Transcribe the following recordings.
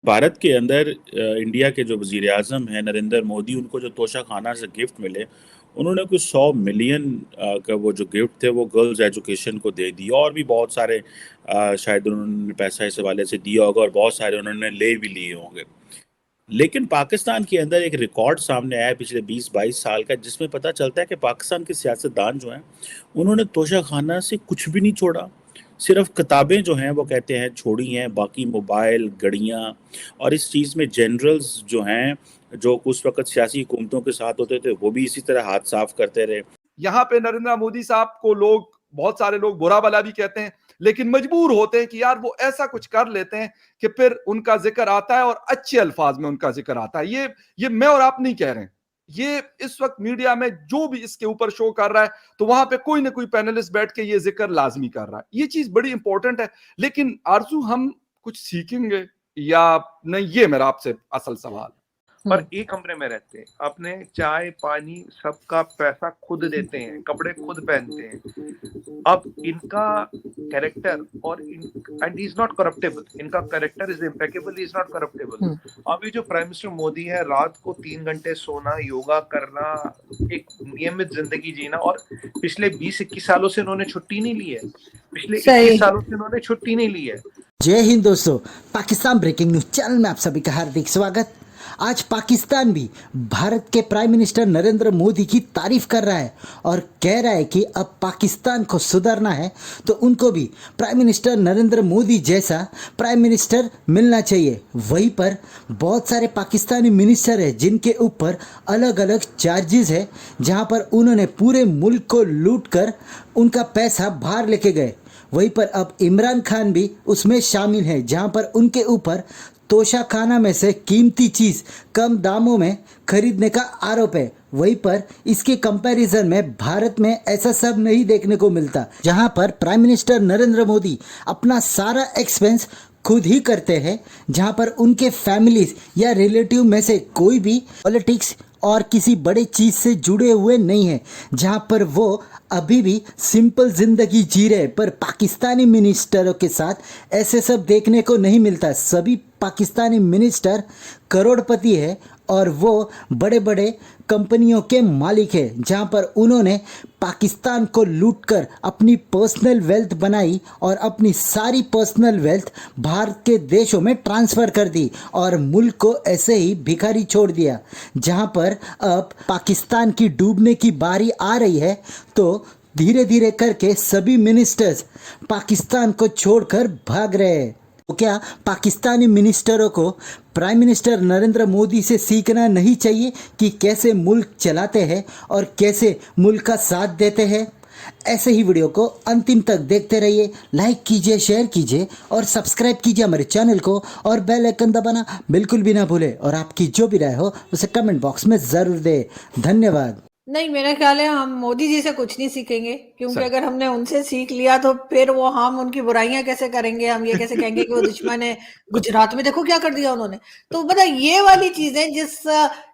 भारत के अंदर इंडिया के जो वजीर आजम हैं नरेंद्र मोदी, उनको जो तोशा खाना से गिफ्ट मिले, उन्होंने कुछ 100 मिलियन का वो जो गिफ्ट थे वो गर्ल्स एजुकेशन को दे दिया। और भी बहुत सारे शायद उन्होंने पैसा इस हवाले से दिया होगा और बहुत सारे उन्होंने ले भी लिए होंगे। लेकिन पाकिस्तान के अंदर एक रिकॉर्ड सामने आया है पिछले 20-22 साल का, जिसमें पता चलता है कि पाकिस्तान के सियासतदान जो हैं उन्होंने तोशा खाना से कुछ भी नहीं छोड़ा। सिर्फ किताबें जो हैं वो कहते हैं छोड़ी हैं, बाकी मोबाइल, घड़ियाँ और इस चीज़ में जनरल्स जो हैं, जो उस वक्त सियासी हुकूमतों के साथ होते थे, वो भी इसी तरह हाथ साफ करते रहे। यहाँ पे नरेंद्र मोदी साहब को लोग, बहुत सारे लोग बुरा भला भी कहते हैं, लेकिन मजबूर होते हैं कि यार वो ऐसा कुछ कर लेते हैं कि फिर उनका जिक्र आता है और अच्छे अल्फाज में उनका जिक्र आता है। ये मैं और आप नहीं कह रहे हैं, ये इस वक्त मीडिया में जो भी इसके ऊपर शो कर रहा है, तो वहां पे कोई ना कोई पैनलिस्ट बैठ के ये जिक्र लाजमी कर रहा है। ये चीज बड़ी इंपॉर्टेंट है। लेकिन आरजू, हम कुछ सीखेंगे या नहीं, ये मेरा आपसे असल सवाल। और एक कमरे में रहते हैं, अपने चाय पानी सबका पैसा खुद देते हैं, कपड़े खुद पहनते हैं। अब इनका कैरेक्टर और एंड इज नॉट करप्टेबल, इनका character is impeccable, is not corruptible. अभी जो प्राइम मिनिस्टर मोदी है, रात को 3 घंटे सोना, योगा करना, एक नियमित जिंदगी जीना, और पिछले 20-21 सालों से इन्होंने छुट्टी नहीं ली है, पिछले 21 सालों से इन्होंने छुट्टी नहीं ली है। जय हिंद दोस्तों, पाकिस्तान ब्रेकिंग न्यूज चैनल में आप सभी का हार्दिक स्वागत। आज पाकिस्तान भी भारत के प्राइम मिनिस्टर नरेंद्र मोदी की तारीफ कर रहा है और कह रहा है कि अब पाकिस्तान को सुधरना है तो उनको भी प्राइम मिनिस्टर नरेंद्र मोदी जैसा प्राइम मिनिस्टर मिलना चाहिए। वहीं पर बहुत सारे पाकिस्तानी मिनिस्टर हैं जिनके ऊपर अलग अलग चार्जेस है, जहां पर उन्होंने पूरे मुल्क को लूट कर उनका पैसा बाहर लेके गए। वहीं पर अब इमरान खान भी उसमें शामिल है, जहां पर उनके ऊपर तोशा खाना में से कीमती चीज़ कम दामों में खरीदने का आरोप है। वहीं पर इसके कंपैरिजन में भारत में ऐसा सब नहीं देखने को मिलता, जहां पर प्राइम मिनिस्टर नरेंद्र मोदी अपना सारा एक्सपेंस खुद ही करते हैं, जहां पर उनके फैमिलीज या रिलेटिव में से कोई भी पॉलिटिक्स और किसी बड़े चीज़ से जुड़े हुए नहीं है, जहां पर वो अभी भी सिंपल जिंदगी जी रहे। पर पाकिस्तानी मिनिस्टरों के साथ ऐसे सब देखने को नहीं मिलता। सभी पाकिस्तानी मिनिस्टर करोड़पति है और वो बड़े बड़े कंपनियों के मालिक है, जहां पर उन्होंने पाकिस्तान को लूटकर अपनी पर्सनल वेल्थ बनाई और अपनी सारी पर्सनल वेल्थ भारत के देशों में ट्रांसफ़र कर दी और मुल्क को ऐसे ही भिखारी छोड़ दिया। जहां पर अब पाकिस्तान की डूबने की बारी आ रही है, तो धीरे धीरे करके सभी मिनिस्टर्स पाकिस्तान को छोड़कर भाग रहे हैं। तो क्या पाकिस्तानी मिनिस्टरों को प्राइम मिनिस्टर नरेंद्र मोदी से सीखना नहीं चाहिए कि कैसे मुल्क चलाते हैं और कैसे मुल्क का साथ देते हैं? ऐसे ही वीडियो को अंतिम तक देखते रहिए, लाइक कीजिए, शेयर कीजिए और सब्सक्राइब कीजिए हमारे चैनल को और बेल आइकन दबाना बिल्कुल भी ना भूलें। और आपकी जो भी राय हो उसे कमेंट बॉक्स में ज़रूर दें। धन्यवाद। नहीं, मेरा ख्याल है हम मोदी जी से कुछ नहीं सीखेंगे, क्योंकि अगर हमने उनसे सीख लिया तो फिर वो हम उनकी बुराइयां कैसे करेंगे, हम ये कैसे कहेंगे कि वो दुश्मन है। गुजरात में देखो क्या कर दिया उन्होंने। तो मतलब ये वाली चीजें,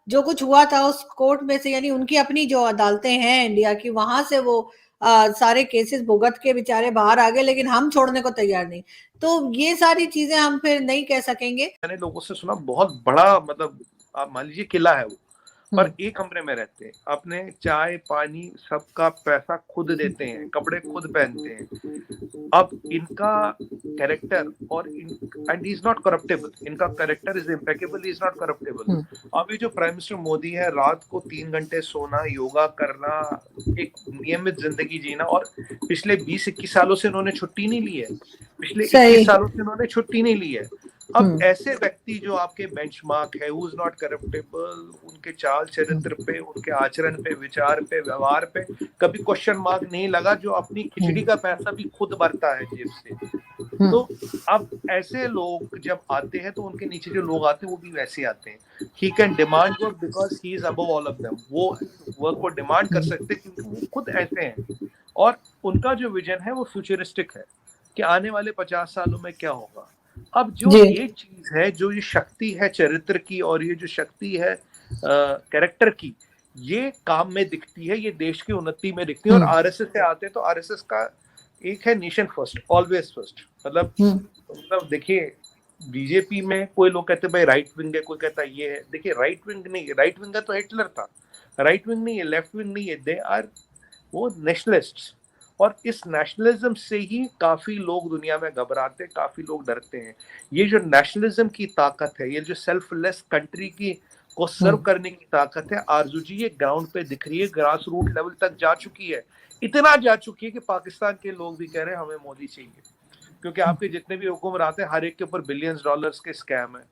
जो कुछ हुआ था उस कोर्ट में से, यानी उनकी अपनी जो अदालतें हैं इंडिया की, वहां से वो सारे केसेस भुगत के बेचारे बाहर आ गए, लेकिन हम छोड़ने को तैयार नहीं। तो ये सारी चीजें हम फिर नहीं कह सकेंगे। मैंने लोगों से सुना, बहुत बड़ा, मतलब आप मान लीजिए किला है वो, पर एक कमरे में रहते हैं, अपने चाय पानी सबका पैसा खुद देते हैं, कपड़े खुद पहनते हैं। अब इनका कैरेक्टर और एंड इज नॉट करप्टेबल, इनका character is impeccable, is not corruptible. अभी जो प्राइम मिनिस्टर मोदी है, रात को 3 घंटे सोना, योगा करना, एक नियमित जिंदगी जीना, और पिछले 20-21 सालों से इन्होंने छुट्टी नहीं ली है, पिछले 21 सालों से इन्होंने छुट्टी नहीं ली है। अब ऐसे व्यक्ति जो आपके बेंचमार्क है, हु इज नॉट करप्टेबल, उनके चाल चरित्र पे, उनके आचरण पे, विचार पे, व्यवहार पे कभी क्वेश्चन मार्क नहीं लगा, जो अपनी खिचड़ी का पैसा भी खुद भरता है जेब से। तो अब ऐसे लोग जब आते हैं तो उनके नीचे जो लोग आते हैं वो भी वैसे आते हैं। He can demand work because he is above all of them. वो वर्क को डिमांड कर सकते हैं क्योंकि वो खुद ऐसे हैं, और उनका जो विजन है वो फ्यूचरिस्टिक है कि आने वाले 50 सालों में क्या होगा। अब जो ये चीज है, जो ये शक्ति है चरित्र की, और ये जो शक्ति है कैरेक्टर की, ये काम में दिखती है, ये देश की उन्नति में दिखती है। और आरएसएस से आते हैं तो आरएसएस का एक है नेशन फर्स्ट, ऑलवेज फर्स्ट। मतलब देखिए, बीजेपी में कोई लोग कहते हैं भाई राइट विंग है, कोई कहता है ये है। देखिए राइट विंग नहीं है, राइट विंग का तो हिटलर था, राइट विंग नहीं है, लेफ्ट विंग नहीं है, दे आर वो नेशनलिस्ट्स। और इस नेशनलिज्म से ही काफी लोग दुनिया में घबराते हैं, काफी लोग डरते हैं। ये जो नेशनलिज्म की ताकत है, ये जो सेल्फलेस कंट्री की को सर्व करने की ताकत है, आरजू जी ये ग्राउंड पे दिख रही है, ग्रास रूट लेवल तक जा चुकी है। इतना जा चुकी है कि पाकिस्तान के लोग भी कह रहे हैं हमें मोदी चाहिए, क्योंकि आपके जितने भी हुक्मरान आते हैं हर एक के ऊपर बिलियंस डॉलर्स के स्कैम है।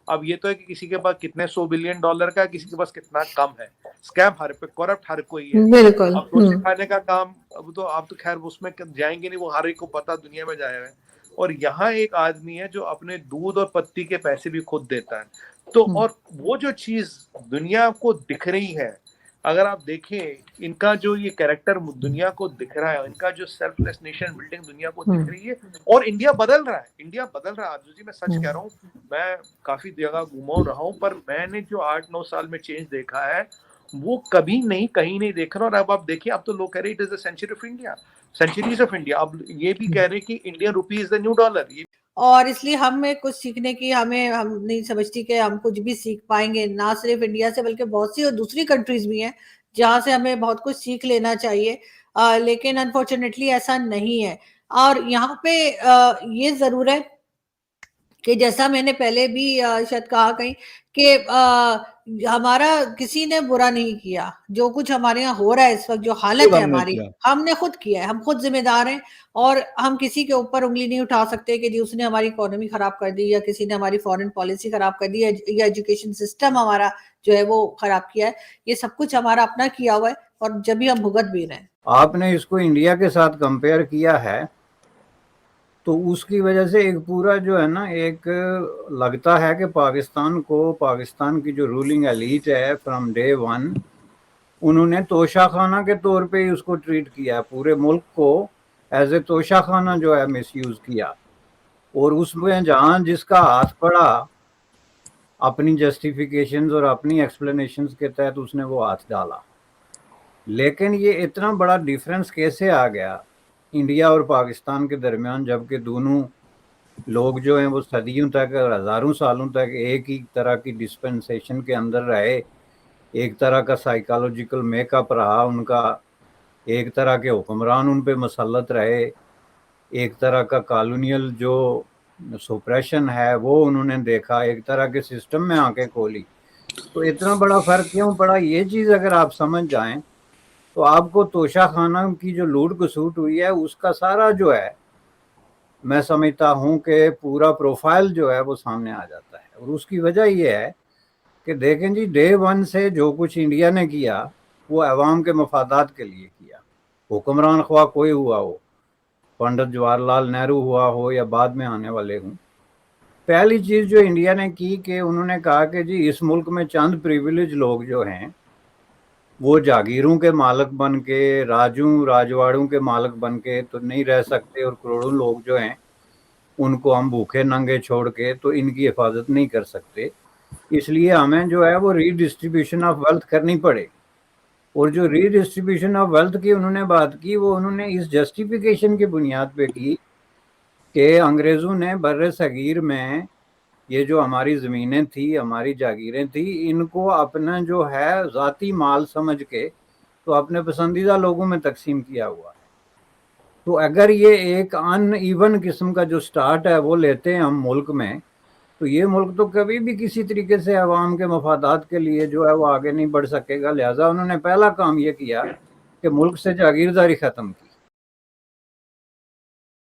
अब ये तो है कि किसी के पास कितने 100 बिलियन डॉलर का, किसी के पास कितना कम है। स्कैम हर पे, करप्ट हर कोई है। बिल्कुल। अब रोटी खाने का काम, अब तो आप तो खैर उसमें जाएंगे नहीं, वो हर एक को पता दुनिया में जाया है। और यहाँ एक आदमी है जो अपने दूध और पत्ती के पैसे भी खुद देता है। तो और वो जो चीज दुनिया को दिख रही है, अगर आप देखें इनका जो ये कैरेक्टर दुनिया को दिख रहा है, इनका जो सेल्फलेस नेशन बिल्डिंग दुनिया को दिख रही है, और इंडिया बदल रहा है, इंडिया बदल रहा है। आरजू जी मैं सच कह रहा हूँ, मैं काफी जगह घूमा रहा हूँ, पर मैंने जो 8-9 साल में चेंज देखा है वो कभी नहीं, कहीं नहीं देख रहा। और अब आप देखिए, अब तो लोग कह रहे हैं it is the century of India, centuries of India. अब ये भी कह रहे हैं कि Indian rupee is the new dollar. और इसलिए हमें कुछ सीखने की, हम नहीं समझती कि हम कुछ भी सीख पाएंगे, ना सिर्फ इंडिया से बल्कि बहुत सी और दूसरी कंट्रीज भी हैं जहां से हमें बहुत कुछ सीख लेना चाहिए। लेकिन अनफॉर्चुनेटली ऐसा नहीं है। और यहाँ पे ये जरूर है कि जैसा मैंने पहले भी शायद कहा कहीं कि हमारा किसी ने बुरा नहीं किया। जो कुछ हमारे यहाँ हो रहा है इस वक्त, जो हालत है हमारी, हमने खुद किया है, हम खुद जिम्मेदार हैं। और हम किसी के ऊपर उंगली नहीं उठा सकते कि जी उसने हमारी इकोनॉमी खराब कर दी, या किसी ने हमारी फॉरेन पॉलिसी खराब कर दी, या एजुकेशन सिस्टम हमारा जो है वो खराब किया है। ये सब कुछ हमारा अपना किया हुआ है, और जब भी हम भुगत भी रहे हैं। आपने इसको इंडिया के साथ कंपेयर किया है, तो उसकी वजह से एक पूरा जो है ना, एक लगता है कि पाकिस्तान को, पाकिस्तान की जो रूलिंग एलीट है फ्रॉम डे वन, उन्होंने तोशाखाना के तौर पे ही उसको ट्रीट किया, पूरे मुल्क को एज ए तोशाखाना जो है मिसयूज किया। और उसमें जहाँ जिसका हाथ पड़ा, अपनी जस्टिफिकेशंस और अपनी एक्सप्लेनेशंस के तहत उसने वो हाथ डाला। लेकिन ये इतना बड़ा डिफरेंस कैसे आ गया इंडिया और पाकिस्तान के दरमियान, जबकि दोनों लोग जो हैं वो सदियों तक और हज़ारों सालों तक एक ही तरह की डिस्पेंसेशन के अंदर रहे, एक तरह का साइकोलॉजिकल मेकअप रहा उनका, एक तरह के हुक्मरान उन पे मसल्लत रहे, एक तरह का कॉलोनियल जो सुप्रेशन है वो उन्होंने देखा, एक तरह के सिस्टम में आके खोली। तो इतना बड़ा फ़र्क क्यों पड़ा? ये चीज़ अगर आप समझ जाएं तो आपको तोशाखाना की जो लूट खसूट हुई है उसका सारा जो है, मैं समझता हूँ कि पूरा प्रोफाइल जो है वो सामने आ जाता है। और उसकी वजह ये है कि देखें जी, डे वन से जो कुछ इंडिया ने किया वो अवाम के मफादात के लिए किया। हुक्मरान ख्वाह कोई हुआ हो, पंडित जवाहरलाल नेहरू हुआ हो या बाद में आने वाले हों, पहली चीज़ जो इंडिया ने की कि उन्होंने कहा कि जी इस मुल्क में चंद प्रिविलेज लोग जो हैं वो जागीरों के मालिक बन के, राजवाड़ों के मालिक बन के तो नहीं रह सकते, और करोड़ों लोग जो हैं उनको हम भूखे नंगे छोड़ के तो इनकी हिफाजत नहीं कर सकते। इसलिए हमें जो है वो रीडिस्ट्रीब्यूशन ऑफ वेल्थ करनी पड़े। और जो रीडिस्ट्रीब्यूशन ऑफ वेल्थ की उन्होंने बात की, वो उन्होंने इस जस्टिफिकेशन की बुनियाद पे की कि अंग्रेज़ों ने बर्रे सगीर में ये जो हमारी ज़मीनें थी, हमारी जागीरें थी, इनको अपना जो है ज़ाती माल समझ के तो अपने पसंदीदा लोगों में तकसीम किया हुआ है। तो अगर ये एक अनइवन किस्म का जो स्टार्ट है वो लेते हैं हम मुल्क में, तो ये मुल्क तो कभी भी किसी तरीके से अवाम के मफादात के लिए जो है वो आगे नहीं बढ़ सकेगा। लिहाजा उन्होंने पहला काम ये किया कि मुल्क से जागीरदारी ख़त्म की।